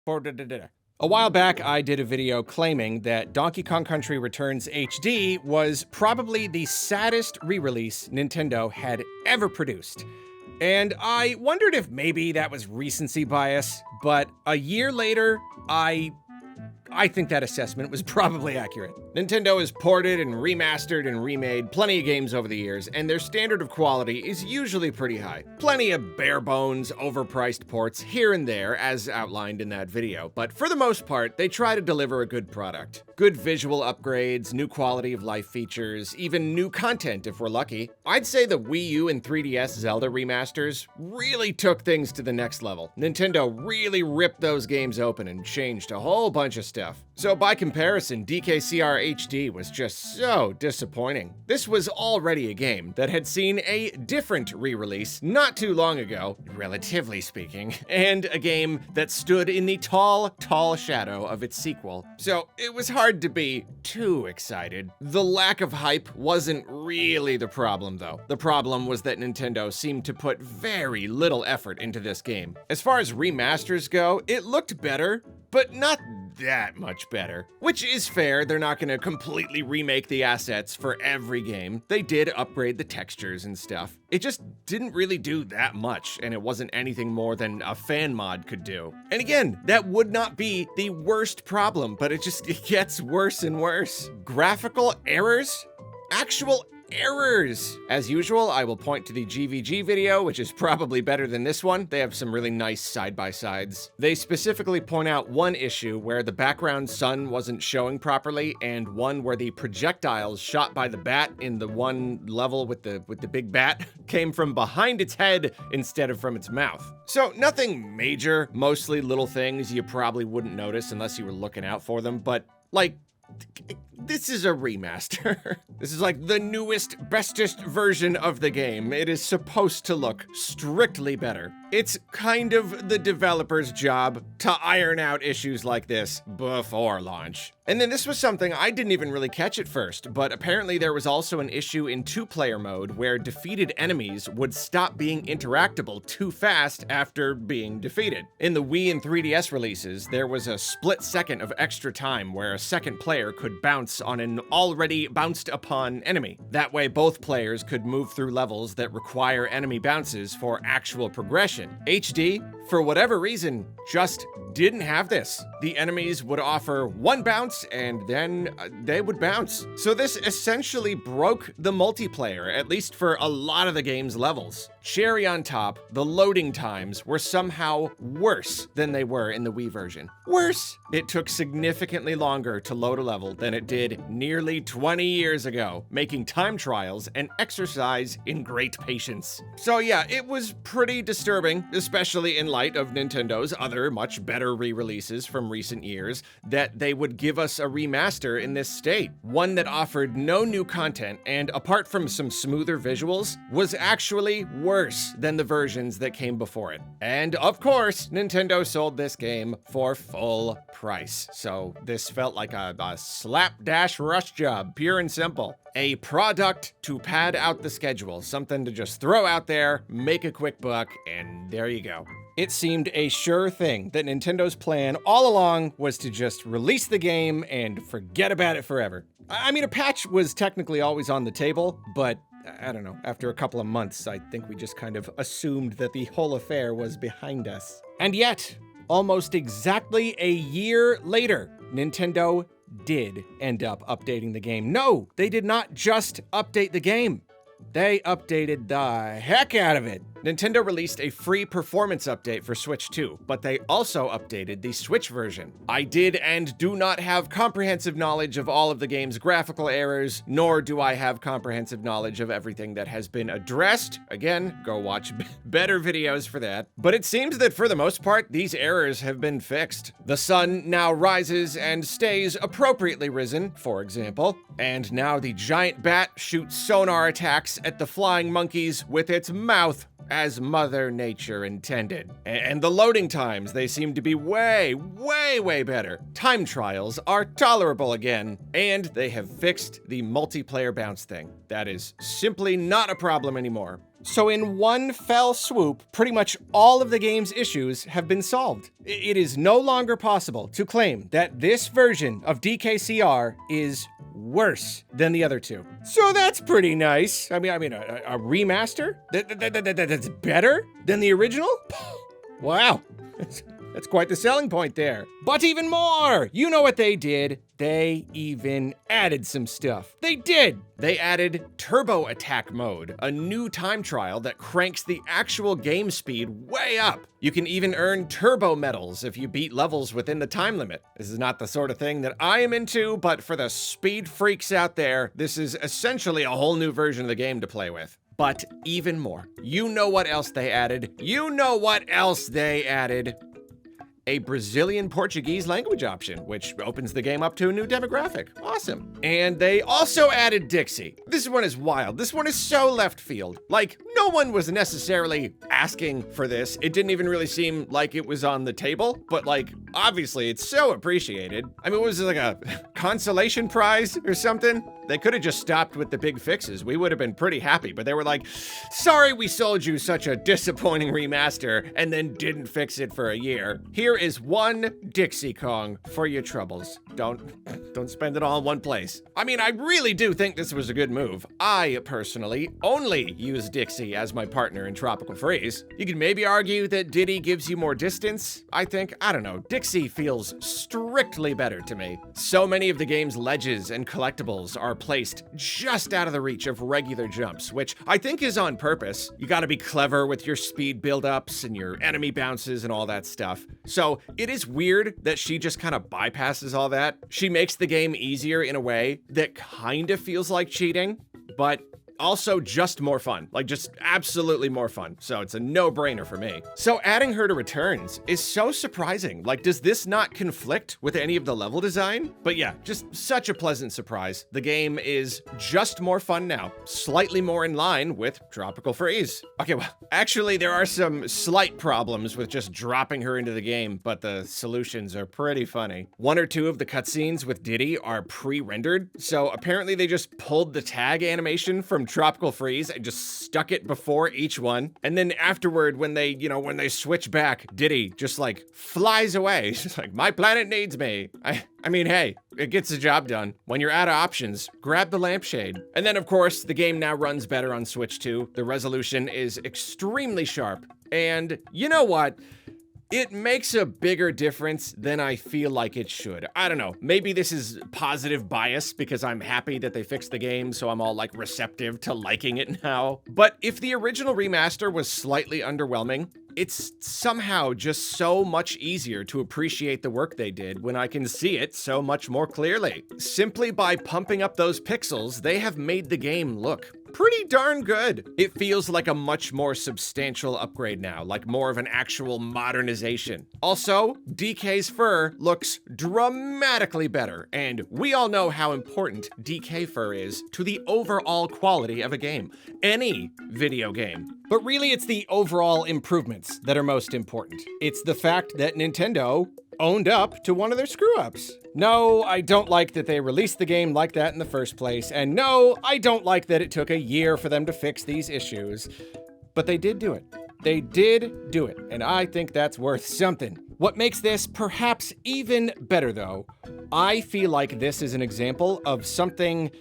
A while back, I did a video claiming that Donkey Kong Country Returns HD was probably the saddest re-release Nintendo had ever produced. And I wondered if maybe that was recency bias, but a year later, I think that assessment was probably accurate. Nintendo has ported and remastered and remade plenty of games over the years, and their standard of quality is usually pretty high. Plenty of bare bones, overpriced ports here and there, as outlined in that video, but for the most part, they try to deliver a good product. Good visual upgrades, new quality of life features, even new content if we're lucky. I'd say the Wii U and 3DS Zelda remasters really took things to the next level. Nintendo really ripped those games open and changed a whole bunch of stuff. So by comparison, DKCR HD was just so disappointing. This was already a game that had seen a different re-release not too long ago, relatively speaking, and a game that stood in the tall shadow of its sequel. So it was hard to be too excited. The lack of hype wasn't really the problem though. The problem was that Nintendo seemed to put very little effort into this game. As far as remasters go, it looked better, but not that much better. Which is fair, they're not gonna completely remake the assets for every game. They did upgrade the textures and stuff. It just didn't really do that much, and it wasn't anything more than a fan mod could do. And again, that would not be the worst problem, but it gets worse and worse. Graphical errors? Actual errors! As usual, I will point to the GVG video, which is probably better than this one. They have some really nice side-by-sides. They specifically point out one issue where the background sun wasn't showing properly, and one where the projectiles shot by the bat in the one level with the big bat came from behind its head instead of from its mouth. So nothing major, mostly little things you probably wouldn't notice unless you were looking out for them, but like, this is a remaster. This is like the newest, bestest version of the game. It is supposed to look strictly better. It's kind of the developer's job to iron out issues like this before launch. And then this was something I didn't even really catch at first, but apparently there was also an issue in two-player mode where defeated enemies would stop being interactable too fast after being defeated. In the Wii and 3DS releases, there was a split second of extra time where a second player could bounce on an already bounced upon enemy. That way both players could move through levels that require enemy bounces for actual progression. HD, for whatever reason, just didn't have this. The enemies would offer one bounce and then they would bounce. So this essentially broke the multiplayer, at least for a lot of the game's levels. Cherry on top, the loading times were somehow worse than they were in the Wii version. Worse! It took significantly longer to load a level than it did nearly 20 years ago, making time trials an exercise in great patience. So yeah, it was pretty disturbing, especially in light of Nintendo's other much better re-releases from recent years, that they would give us a remaster in this state. One that offered no new content and, apart from some smoother visuals, was actually worse than the versions that came before it. And of course, Nintendo sold this game for full price. So this felt like a slapdash rush job, pure and simple. A product to pad out the schedule, something to just throw out there, make a quick buck, and there you go. It seemed a sure thing that Nintendo's plan all along was to just release the game and forget about it forever. I mean, a patch was technically always on the table, but I don't know, after a couple of months, I think we just kind of assumed that the whole affair was behind us. And yet, almost exactly a year later, Nintendo did end up updating the game. No, they did not just update the game. They updated the heck out of it. Nintendo released a free performance update for Switch 2, but they also updated the Switch version. I did and do not have comprehensive knowledge of all of the game's graphical errors, nor do I have comprehensive knowledge of everything that has been addressed. Again, go watch better videos for that. But it seems that for the most part, these errors have been fixed. The sun now rises and stays appropriately risen, for example, and now the giant bat shoots sonar attacks at the flying monkeys with its mouth, as Mother Nature intended. And the loading times, they seem to be way better. Time trials are tolerable again, and they have fixed the multiplayer bounce thing. That is simply not a problem anymore. So in one fell swoop, pretty much all of the game's issues have been solved. It is no longer possible to claim that this version of DKCR is worse than the other two. So that's pretty nice. I mean, a remaster that's better than the original? Wow. That's quite the selling point there. But even more! You know what they did? They even added some stuff. They did! They added Turbo Attack Mode, a new time trial that cranks the actual game speed way up. You can even earn turbo medals if you beat levels within the time limit. This is not the sort of thing that I am into, but for the speed freaks out there, this is essentially a whole new version of the game to play with. But even more. You know what else they added? A Brazilian Portuguese language option, which opens the game up to a new demographic. Awesome. And they also added Dixie. This one is wild. This one is so left field. Like, no one was necessarily asking for this. It didn't even really seem like it was on the table, but like, obviously it's so appreciated. I mean, was it like a consolation prize or something? They could have just stopped with the big fixes. We would have been pretty happy, but they were like, sorry we sold you such a disappointing remaster and then didn't fix it for a year. Here is one Dixie Kong for your troubles. Don't spend it all in one place. I mean, I really do think this was a good move. I, personally, only use Dixie as my partner in Tropical Freeze. You could maybe argue that Diddy gives you more distance. I don't know, Dixie feels strictly better to me. So many of the game's ledges and collectibles are placed just out of the reach of regular jumps, which I think is on purpose. You gotta be clever with your speed buildups and your enemy bounces and all that stuff. So it is weird that she just kind of bypasses all that. She makes the game easier in a way that kind of feels like cheating, but also just more fun, like just absolutely more fun. So it's a no-brainer for me. So adding her to returns is so surprising. Like, does this not conflict with any of the level design? But yeah, just such a pleasant surprise. The game is just more fun now, slightly more in line with Tropical Freeze. Okay, well, actually there are some slight problems with just dropping her into the game, but the solutions are pretty funny. One or two of the cutscenes with Diddy are pre-rendered, so apparently they just pulled the tag animation from Tropical Freeze and just stuck it before each one. And then afterward, when they switch back, Diddy just like flies away. She's like, my planet needs me. I mean, hey, it gets the job done. When you're out of options, grab the lampshade. And then of course, the game now runs better on Switch 2. The resolution is extremely sharp. And you know what? It makes a bigger difference than I feel like it should. I don't know, maybe this is positive bias because I'm happy that they fixed the game, so I'm all like receptive to liking it now. But if the original remaster was slightly underwhelming, it's somehow just so much easier to appreciate the work they did when I can see it so much more clearly. Simply by pumping up those pixels, they have made the game look pretty darn good. It feels like a much more substantial upgrade now, like more of an actual modernization. Also, DK's fur looks dramatically better, and we all know how important DK fur is to the overall quality of a game, any video game. But really, it's the overall improvements that are most important. It's the fact that Nintendo owned up to one of their screw-ups. No, I don't like that they released the game like that in the first place, and no, I don't like that it took a year for them to fix these issues. But they did do it. They did do it, and I think that's worth something. What makes this perhaps even better, though, I feel like this is an example of something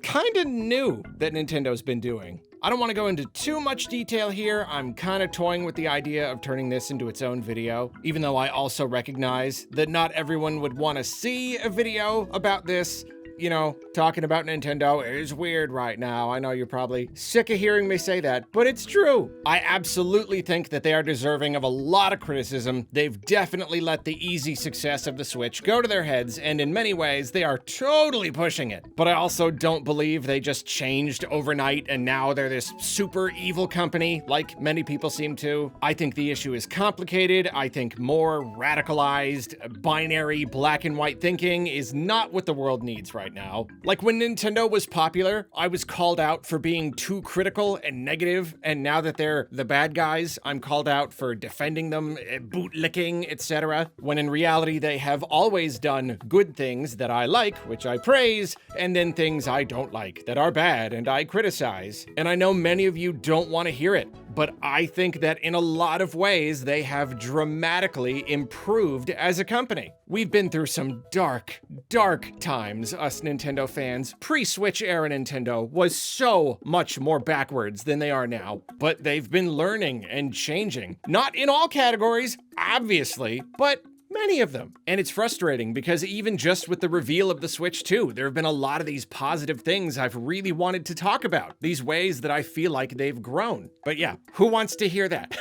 kinda new that Nintendo's been doing. I don't want to go into too much detail here. I'm kind of toying with the idea of turning this into its own video, even though I also recognize that not everyone would want to see a video about this. You know, talking about Nintendo is weird right now. I know you're probably sick of hearing me say that, but it's true. I absolutely think that they are deserving of a lot of criticism. They've definitely let the easy success of the Switch go to their heads, and in many ways, they are totally pushing it. But I also don't believe they just changed overnight and now they're this super evil company, like many people seem to. I think the issue is complicated. I think more radicalized, binary, black and white thinking is not what the world needs right right now. Like when Nintendo was popular, I was called out for being too critical and negative, and now that they're the bad guys, I'm called out for defending them, bootlicking, etc. When in reality, they have always done good things that I like, which I praise, and then things I don't like that are bad and I criticize. And I know many of you don't want to hear it, but I think that in a lot of ways, they have dramatically improved as a company. We've been through some dark, dark times, us Nintendo fans. Pre-Switch era Nintendo was so much more backwards than they are now, but they've been learning and changing. Not in all categories, obviously, but many of them. And it's frustrating because even just with the reveal of the Switch 2, there have been a lot of these positive things I've really wanted to talk about. These ways that I feel like they've grown. But yeah, who wants to hear that?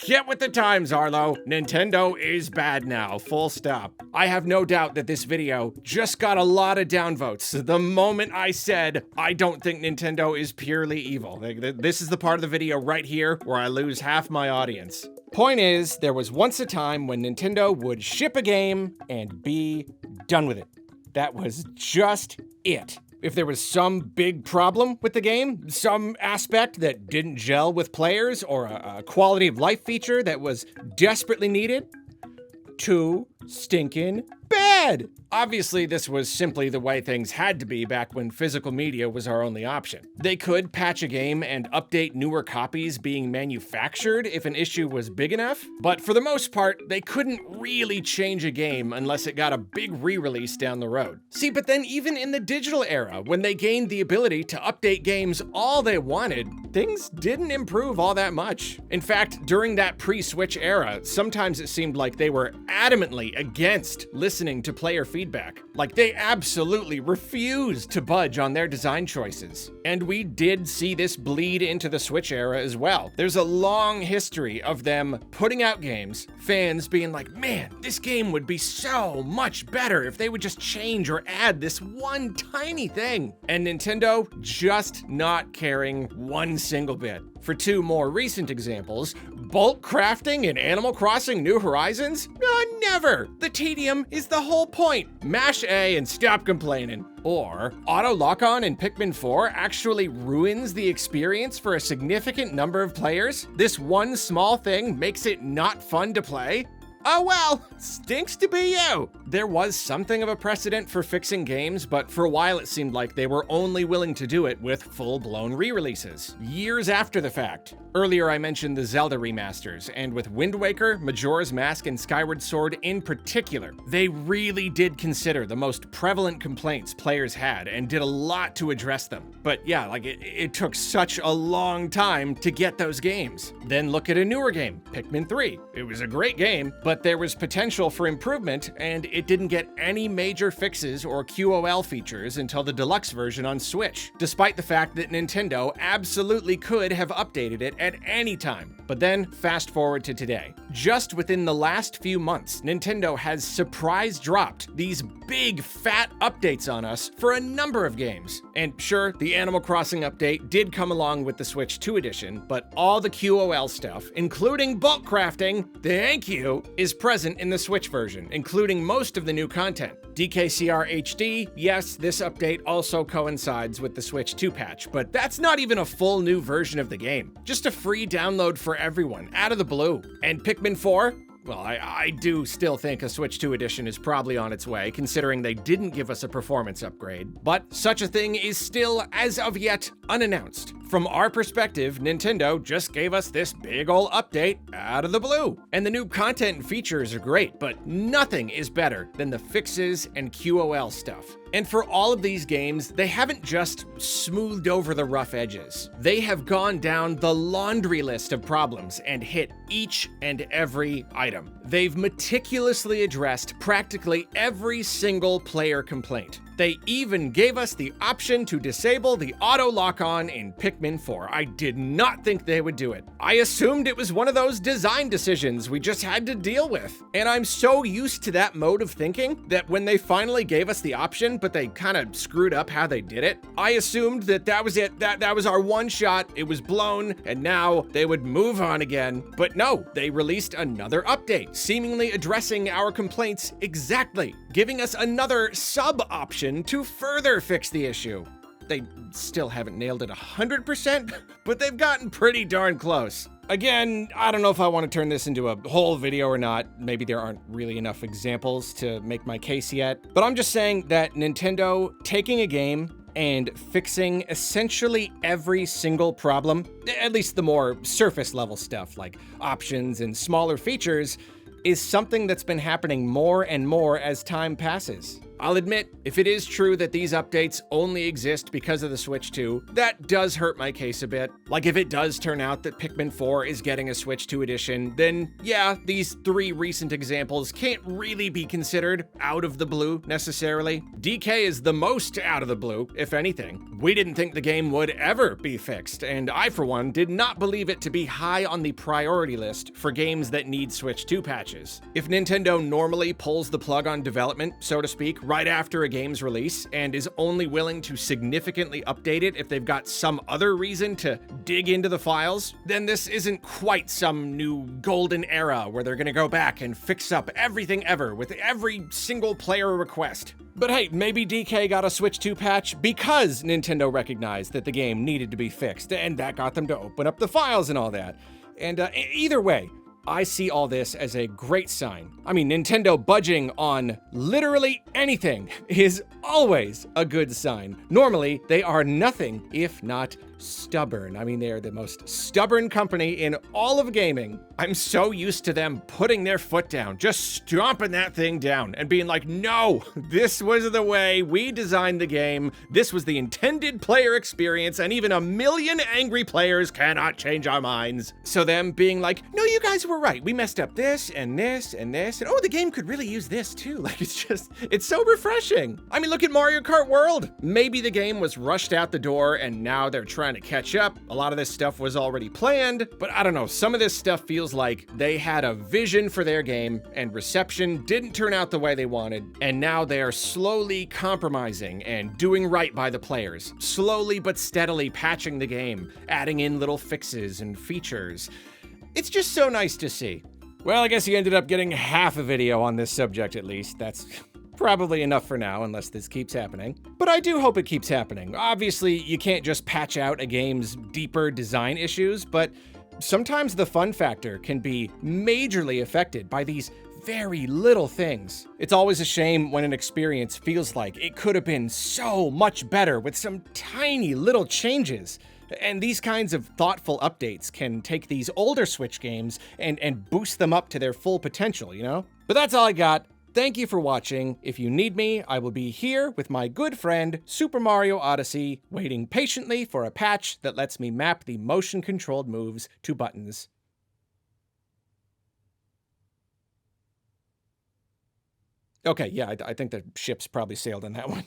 Get with the times, Arlo. Nintendo is bad now, full stop. I have no doubt that this video just got a lot of downvotes the moment I said I don't think Nintendo is purely evil. This is the part of the video right here where I lose half my audience. Point is, there was once a time when Nintendo would ship a game and be done with it. That was just it. If there was some big problem with the game, some aspect that didn't gel with players, or a quality of life feature that was desperately needed, too stinkin' bad. Obviously, this was simply the way things had to be back when physical media was our only option. They could patch a game and update newer copies being manufactured if an issue was big enough, but for the most part, they couldn't really change a game unless it got a big re-release down the road. See, but then even in the digital era, when they gained the ability to update games all they wanted, things didn't improve all that much. In fact, during that pre-Switch era, sometimes it seemed like they were adamantly against listening to player feedback. Like they absolutely refused to budge on their design choices. And we did see this bleed into the Switch era as well. There's a long history of them putting out games, fans being like, man, this game would be so much better if they would just change or add this one tiny thing. And Nintendo just not caring one single bit. For two more recent examples, bulk crafting in Animal Crossing New Horizons? Never! The tedium is the whole point. Mash A and stop complaining. Or, auto lock-on in Pikmin 4 actually ruins the experience for a significant number of players? This one small thing makes it not fun to play? Oh well, stinks to be you. There was something of a precedent for fixing games, but for a while it seemed like they were only willing to do it with full-blown re-releases, years after the fact. Earlier I mentioned the Zelda remasters, and with Wind Waker, Majora's Mask, and Skyward Sword in particular, they really did consider the most prevalent complaints players had and did a lot to address them. But yeah, like it took such a long time to get those games. Then look at a newer game, Pikmin 3. It was a great game, but there was potential for improvement, and it didn't get any major fixes or QOL features until the deluxe version on Switch, despite the fact that Nintendo absolutely could have updated it at any time. But then, fast forward to today. Just within the last few months, Nintendo has surprise dropped these big fat updates on us for a number of games. And sure, the Animal Crossing update did come along with the Switch 2 edition, but all the QOL stuff, including bulk crafting, thank you, is present in the Switch version, including most of the new content. DKCR HD, yes, this update also coincides with the Switch 2 patch, but that's not even a full new version of the game. Just a free download for everyone, out of the blue. And Pikmin 4? Well, I do still think a Switch 2 edition is probably on its way, considering they didn't give us a performance upgrade. But such a thing is still, as of yet, unannounced. From our perspective, Nintendo just gave us this big ol' update out of the blue. And the new content and features are great, but nothing is better than the fixes and QOL stuff. And for all of these games, they haven't just smoothed over the rough edges. They have gone down the laundry list of problems and hit each and every item. They've meticulously addressed practically every single player complaint. They even gave us the option to disable the auto lock-on in Pikmin 4. I did not think they would do it. I assumed it was one of those design decisions we just had to deal with. And I'm so used to that mode of thinking that when they finally gave us the option, but they kind of screwed up how they did it, I assumed that was it, that was our one shot, it was blown, and now they would move on again. But no, they released another update, seemingly addressing our complaints exactly, giving us another sub-option edition to further fix the issue. They still haven't nailed it 100%, but they've gotten pretty darn close. Again, I don't know if I want to turn this into a whole video or not. Maybe there aren't really enough examples to make my case yet. But I'm just saying that Nintendo taking a game and fixing essentially every single problem, at least the more surface level stuff like options and smaller features, is something that's been happening more and more as time passes. I'll admit, if it is true that these updates only exist because of the Switch 2, that does hurt my case a bit. Like, if it does turn out that Pikmin 4 is getting a Switch 2 edition, then yeah, these 3 recent examples can't really be considered out of the blue, necessarily. DK is the most out of the blue, if anything. We didn't think the game would ever be fixed, and I, for one, did not believe it to be high on the priority list for games that need Switch 2 patches. If Nintendo normally pulls the plug on development, so to speak, right after a game's release, and is only willing to significantly update it if they've got some other reason to dig into the files, then this isn't quite some new golden era where they're gonna go back and fix up everything ever with every single player request. But hey, maybe DK got a Switch 2 patch because Nintendo recognized that the game needed to be fixed, and that got them to open up the files and all that. And either way, I see all this as a great sign. I mean, Nintendo budging on literally anything is always a good sign. Normally, they are nothing if not stubborn. I mean, they are the most stubborn company in all of gaming. I'm so used to them putting their foot down, just stomping that thing down and being like, no, this was the way we designed the game. This was the intended player experience, and even a million angry players cannot change our minds. So them being like, no, you guys were right. We messed up this and this and this, and oh, the game could really use this too. Like, it's so refreshing. I mean, look at Mario Kart World. Maybe the game was rushed out the door and now they're trying to catch up. A lot of this stuff was already planned, but I don't know, some of this stuff feels like they had a vision for their game and reception didn't turn out the way they wanted, and now they are slowly compromising and doing right by the players, slowly but steadily patching the game, adding in little fixes and features. It's just so nice to see. Well, I guess you ended up getting half a video on this subject at least. That's probably enough for now, unless this keeps happening. But I do hope it keeps happening. Obviously, you can't just patch out a game's deeper design issues, but sometimes the fun factor can be majorly affected by these very little things. It's always a shame when an experience feels like it could have been so much better with some tiny little changes. And these kinds of thoughtful updates can take these older Switch games and boost them up to their full potential, you know? But that's all I got. Thank you for watching. If you need me, I will be here with my good friend, Super Mario Odyssey, waiting patiently for a patch that lets me map the motion-controlled moves to buttons. Okay, yeah, I think the ship's probably sailed on that one.